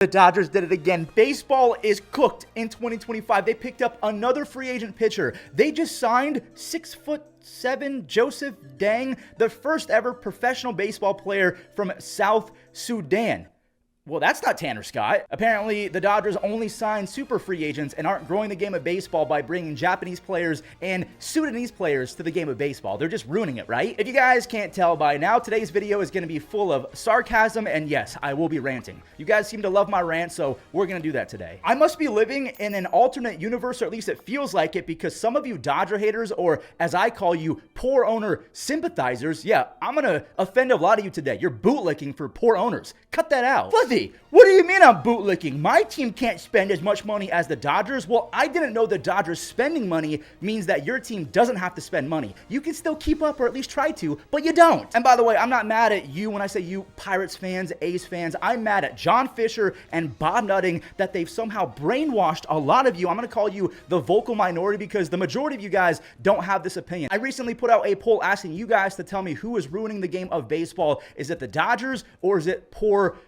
The Dodgers did it again. Baseball is cooked in 2025. They picked up another free agent pitcher. They just signed 6'7" Joseph Dang, the first ever professional baseball player from South Sudan. Well, that's not Tanner Scott. Apparently, the Dodgers only sign super free agents and aren't growing the game of baseball by bringing Japanese players and Sudanese players to the game of baseball. They're just ruining it, right? If you guys can't tell by now, today's video is going to be full of sarcasm, and yes, I will be ranting. You guys seem to love my rant, so we're going to do that today. I must be living in an alternate universe, or at least it feels like it, because some of you Dodger haters, or as I call you, poor owner sympathizers, yeah, I'm going to offend a lot of you today. You're bootlicking for poor owners. Cut that out. Fuzzy, what do you mean I'm bootlicking? My team can't spend as much money as the Dodgers. Well, I didn't know the Dodgers spending money means that your team doesn't have to spend money. You can still keep up, or at least try to, but you don't. And by the way, I'm not mad at you when I say you Pirates fans, A's fans. I'm mad at John Fisher and Bob Nutting that they've somehow brainwashed a lot of you. I'm going to call you the vocal minority because the majority of you guys don't have this opinion. I recently put out a poll asking you guys to tell me who is ruining the game of baseball. Is it the Dodgers or is it poor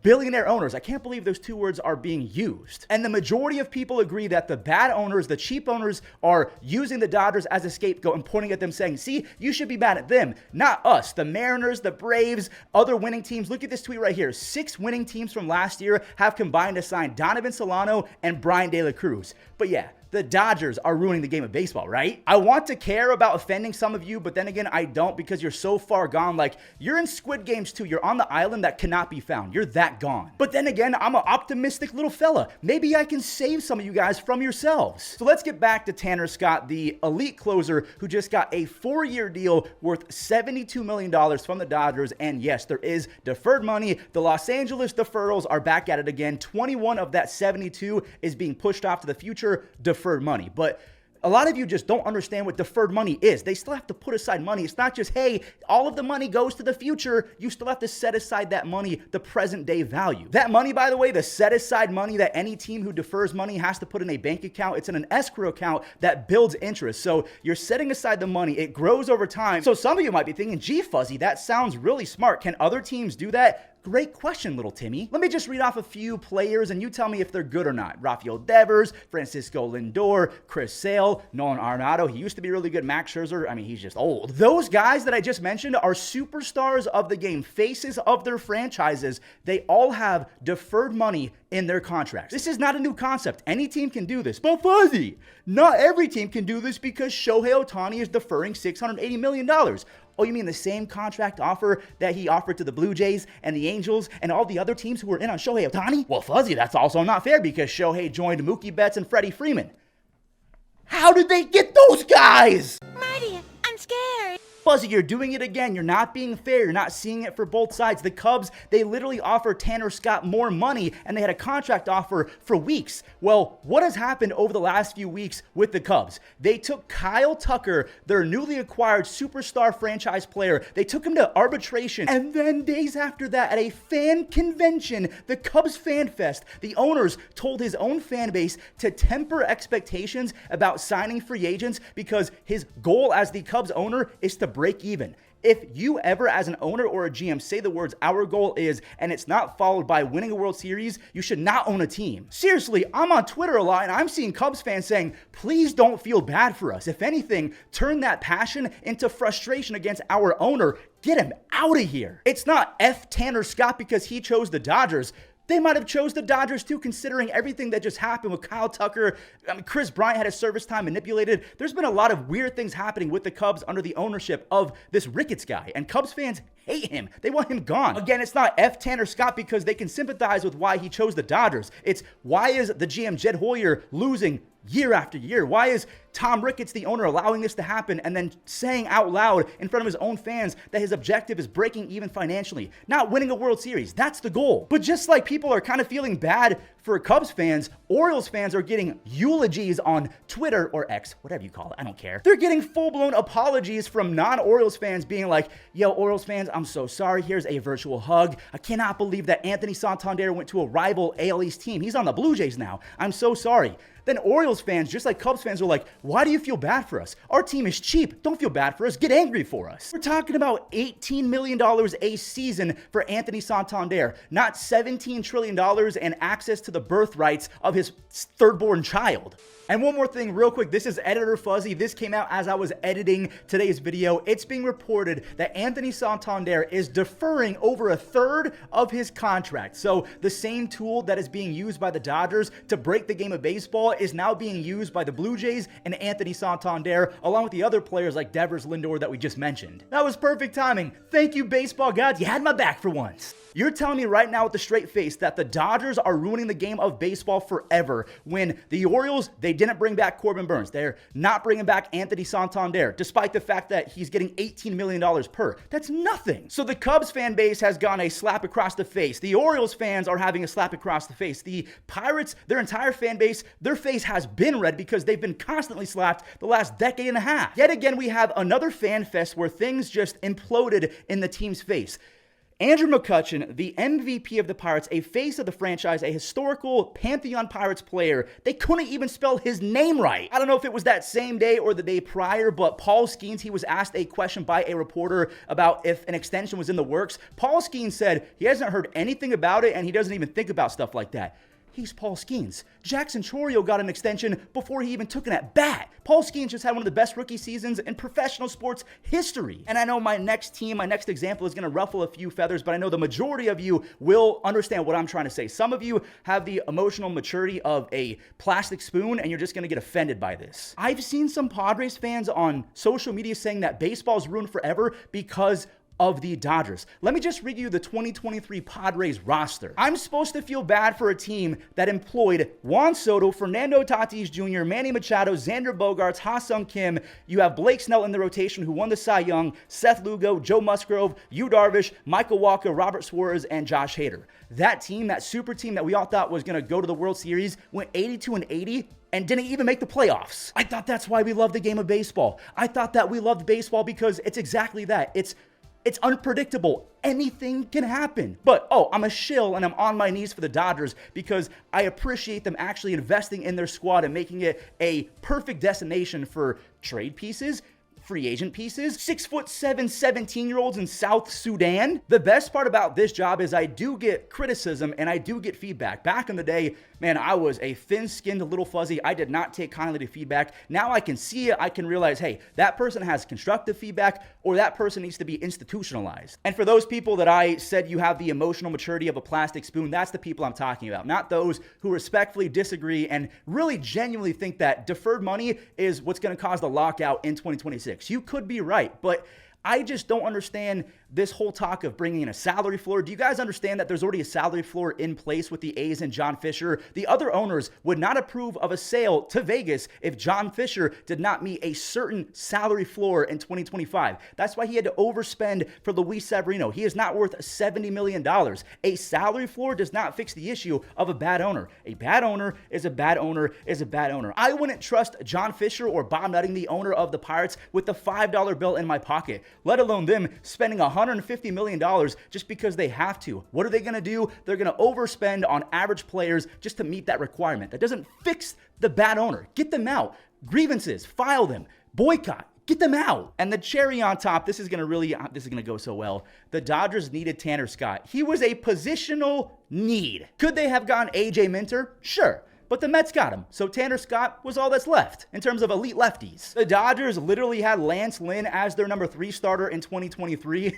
billionaire owners? I can't believe those two words are being used. And the majority of people agree that the bad owners, the cheap owners, are using the Dodgers as a scapegoat and pointing at them saying, see, you should be mad at them, not us. The Mariners, the Braves, other winning teams. Look at this tweet right here. 6 winning teams from last year have combined to sign Donovan Solano and Brian De La Cruz. But yeah, the Dodgers are ruining the game of baseball, right? I want to care about offending some of you, but then again, I don't, because you're so far gone. Like, you're in Squid Games too. You're on the island that cannot be found. You're that gone. But then again, I'm an optimistic little fella. Maybe I can save some of you guys from yourselves. So let's get back to Tanner Scott, the elite closer who just got a 4-year deal worth $72 million from the Dodgers. And yes, there is deferred money. The Los Angeles deferrals are back at it again. 21 of that 72 is being pushed off to the future. Deferred money. But a lot of you just don't understand what deferred money is. They still have to put aside money. It's not just, hey, all of the money goes to the future. You still have to set aside that money, the present day value. That money, by the way, the set aside money that any team who defers money has to put in a bank account. It's in an escrow account that builds interest. So you're setting aside the money. It grows over time. So some of you might be thinking, gee, Fuzzy, that sounds really smart. Can other teams do that? Great question, little Timmy. Let me just read off a few players and you tell me if they're good or not. Rafael Devers, Francisco Lindor, Chris Sale, Nolan Arenado. He used to be really good. Max Scherzer. I mean, he's just old. Those guys that I just mentioned are superstars of the game, faces of their franchises. They all have deferred money in their contracts. This is not a new concept. Any team can do this. But Fuzzy, not every team can do this because Shohei Ohtani is deferring $680 million. Oh, you mean the same contract offer that he offered to the Blue Jays and the Angels and all the other teams who were in on Shohei Ohtani? Well, Fuzzy, that's also not fair because Shohei joined Mookie Betts and Freddie Freeman. How did they get those guys? Marty, I'm scared. Fuzzy, you're doing it again. You're not being fair. You're not seeing it for both sides. The Cubs, they literally offered Tanner Scott more money and they had a contract offer for weeks. Well, what has happened over the last few weeks with the Cubs? They took Kyle Tucker, their newly acquired superstar franchise player. They took him to arbitration. And then days after that, at a fan convention, the Cubs Fan Fest, the owners told his own fan base to temper expectations about signing free agents because his goal as the Cubs owner is to break even. If you ever, as an owner or a GM, say the words, our goal is, and it's not followed by winning a World Series, you should not own a team. Seriously, I'm on Twitter a lot and I'm seeing Cubs fans saying, please don't feel bad for us. If anything, turn that passion into frustration against our owner. Get him out of here. It's not F Tanner Scott because he chose the Dodgers. They might have chose the Dodgers too, considering everything that just happened with Kyle Tucker. I mean, Chris Bryant had his service time manipulated. There's been a lot of weird things happening with the Cubs under the ownership of this Ricketts guy, and Cubs fans hate him. They want him gone. Again, it's not F Tanner Scott because they can sympathize with why he chose the Dodgers. It's why is the GM Jed Hoyer losing year after year? Why is Tom Ricketts, the owner, allowing this to happen and then saying out loud in front of his own fans that his objective is breaking even financially, not winning a World Series? That's the goal. But just like people are kind of feeling bad for Cubs fans, Orioles fans are getting eulogies on Twitter or X, whatever you call it, I don't care. They're getting full-blown apologies from non-Orioles fans being like, yo, Orioles fans, I'm so sorry. Here's a virtual hug. I cannot believe that Anthony Santander went to a rival AL East team. He's on the Blue Jays now. I'm so sorry. Then Orioles fans, just like Cubs fans, are like, why do you feel bad for us? Our team is cheap. Don't feel bad for us. Get angry for us. We're talking about $18 million a season for Anthony Santander, not $17 trillion and access to the birthrights of his third-born child. And one more thing real quick, this is Editor Fuzzy. This came out as I was editing today's video. It's being reported that Anthony Santander is deferring over a third of his contract. So the same tool that is being used by the Dodgers to break the game of baseball is now being used by the Blue Jays and Anthony Santander, along with the other players like Devers Lindor that we just mentioned. That was perfect timing. Thank you, baseball gods. You had my back for once. You're telling me right now with a straight face that the Dodgers are ruining the game of baseball forever when the Orioles, they didn't bring back Corbin Burns. They're not bringing back Anthony Santander, despite the fact that he's getting $18 million per. That's nothing. So the Cubs fan base has gone a slap across the face. The Orioles fans are having a slap across the face. The Pirates, their entire fan base, their face has been red because they've been constantly slapped the last decade and a half. Yet again, we have another fan fest where things just imploded in the team's face. Andrew McCutchen, the MVP of the Pirates, a face of the franchise, a historical Pantheon Pirates player, they couldn't even spell his name right. I don't know if it was that same day or the day prior, but Paul Skenes, he was asked a question by a reporter about if an extension was in the works. Paul Skenes said he hasn't heard anything about it and he doesn't even think about stuff like that. He's Paul Skenes. Jackson Chourio got an extension before he even took an at-bat. Paul Skenes just had one of the best rookie seasons in professional sports history. And I know my next example is going to ruffle a few feathers, but I know the majority of you will understand what I'm trying to say. Some of you have the emotional maturity of a plastic spoon, and you're just going to get offended by this. I've seen some Padres fans on social media saying that baseball's ruined forever because of the Dodgers. Let me just read you the 2023 Padres roster. I'm supposed to feel bad for a team that employed Juan Soto, Fernando Tatis Jr., Manny Machado, Xander Bogaerts, Ha-Sung Kim. You have Blake Snell in the rotation who won the Cy Young, Seth Lugo, Joe Musgrove, Yu Darvish, Michael Walker, Robert Suarez, and Josh Hader. That team, that super team that we all thought was going to go to the World Series, went 82-80 and didn't even make the playoffs. I thought that's why we love the game of baseball. I thought that we loved baseball because it's exactly that. It's unpredictable. Anything can happen. But, I'm a shill and I'm on my knees for the Dodgers because I appreciate them actually investing in their squad and making it a perfect destination for trade pieces, free agent pieces, 6'7", 17-year-olds in South Sudan. The best part about this job is I do get criticism and I do get feedback. Back in the day, man, I was a thin-skinned little fuzzy. I did not take kindly to feedback. Now I can see it. I can realize, hey, that person has constructive feedback or that person needs to be institutionalized. And for those people that I said you have the emotional maturity of a plastic spoon, that's the people I'm talking about, not those who respectfully disagree and really genuinely think that deferred money is what's going to cause the lockout in 2026. You could be right, but I just don't understand this whole talk of bringing in a salary floor. Do you guys understand that there's already a salary floor in place with the A's and John Fisher? The other owners would not approve of a sale to Vegas if John Fisher did not meet a certain salary floor in 2025. That's why he had to overspend for Luis Severino. He is not worth $70 million. A salary floor does not fix the issue of a bad owner. A bad owner is a bad owner is a bad owner. I wouldn't trust John Fisher or Bob Nutting, the owner of the Pirates, with the $5 bill in my pocket, let alone them spending $150 million just because they have to. What are they going to do? They're going to overspend on average players just to meet that requirement. That doesn't fix the bad owner. Get them out. Grievances, file them. Boycott. Get them out. And the cherry on top, this is going to go so well. The Dodgers needed Tanner Scott. He was a positional need. Could they have gotten AJ Minter? Sure. But the Mets got him, so Tanner Scott was all that's left in terms of elite lefties. The Dodgers literally had Lance Lynn as their number 3 starter in 2023.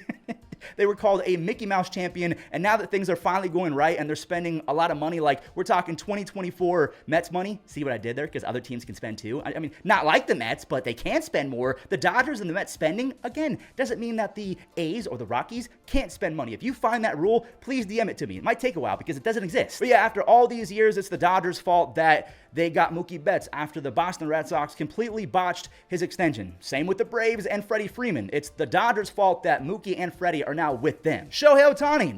They were called a Mickey Mouse champion, and now that things are finally going right and they're spending a lot of money, like we're talking 2024 Mets money. See what I did there? Because other teams can spend too. I mean, not like the Mets, but they can spend more. The Dodgers and the Mets spending, again, doesn't mean that the A's or the Rockies can't spend money. If you find that rule, please DM it to me. It might take a while because it doesn't exist. But yeah, after all these years, it's the Dodgers' fault that they got Mookie Betts after the Boston Red Sox completely botched his extension. Same with the Braves and Freddie Freeman. It's the Dodgers' fault that Mookie and Freddie are now with them. Shohei Ohtani,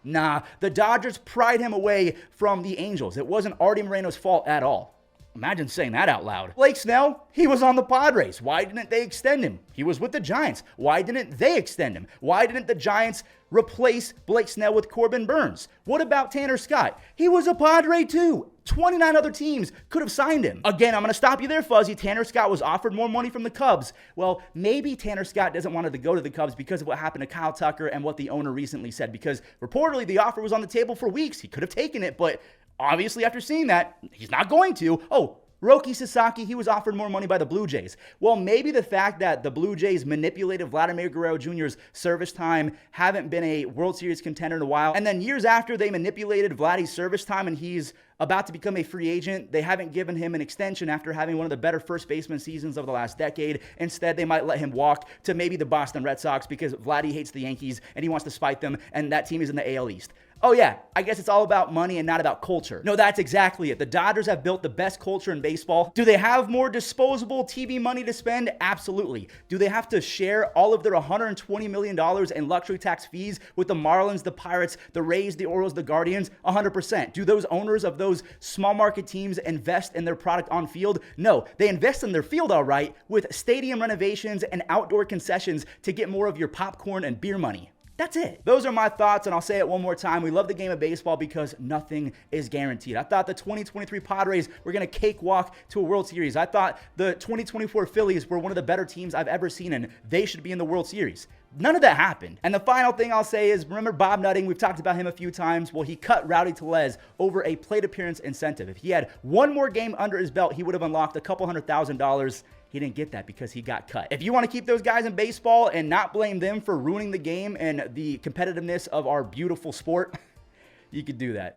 nah. The Dodgers pried him away from the Angels. It wasn't Artie Moreno's fault at all. Imagine saying that out loud. Blake Snell, he was on the Padres. Why didn't they extend him? He was with the Giants. Why didn't they extend him? Why didn't the Giants replace Blake Snell with Corbin Burns? What about Tanner Scott? He was a Padre too. 29 other teams could have signed him. Again, I'm going to stop you there, Fuzzy. Tanner Scott was offered more money from the Cubs. Well, maybe Tanner Scott doesn't want to go to the Cubs because of what happened to Kyle Tucker and what the owner recently said, because reportedly the offer was on the table for weeks. He could have taken it, but obviously after seeing that, he's not going to. Oh, Roki Sasaki, he was offered more money by the Blue Jays. Well, maybe the fact that the Blue Jays manipulated Vladimir Guerrero Jr.'s service time, haven't been a World Series contender in a while, and then years after they manipulated Vladdy's service time and he's about to become a free agent, they haven't given him an extension after having one of the better first baseman seasons of the last decade. Instead, they might let him walk to maybe the Boston Red Sox because Vladdy hates the Yankees and he wants to spite them, and that team is in the AL East. Oh yeah, I guess it's all about money and not about culture. No, that's exactly it. The Dodgers have built the best culture in baseball. Do they have more disposable TV money to spend? Absolutely. Do they have to share all of their $120 million in luxury tax fees with the Marlins, the Pirates, the Rays, the Orioles, the Guardians? 100%. Do those owners of those small market teams invest in their product on field? No, they invest in their field all right with stadium renovations and outdoor concessions to get more of your popcorn and beer money. That's it. Those are my thoughts, and I'll say it one more time. We love the game of baseball because nothing is guaranteed. I thought the 2023 Padres were going to cakewalk to a World Series. I thought the 2024 Phillies were one of the better teams I've ever seen, and they should be in the World Series. None of that happened. And the final thing I'll say is, remember Bob Nutting? We've talked about him a few times. Well, he cut Rowdy Tellez over a plate appearance incentive. If he had one more game under his belt, he would have unlocked a couple $100,000. He didn't get that because he got cut. If you want to keep those guys in baseball and not blame them for ruining the game and the competitiveness of our beautiful sport, you could do that.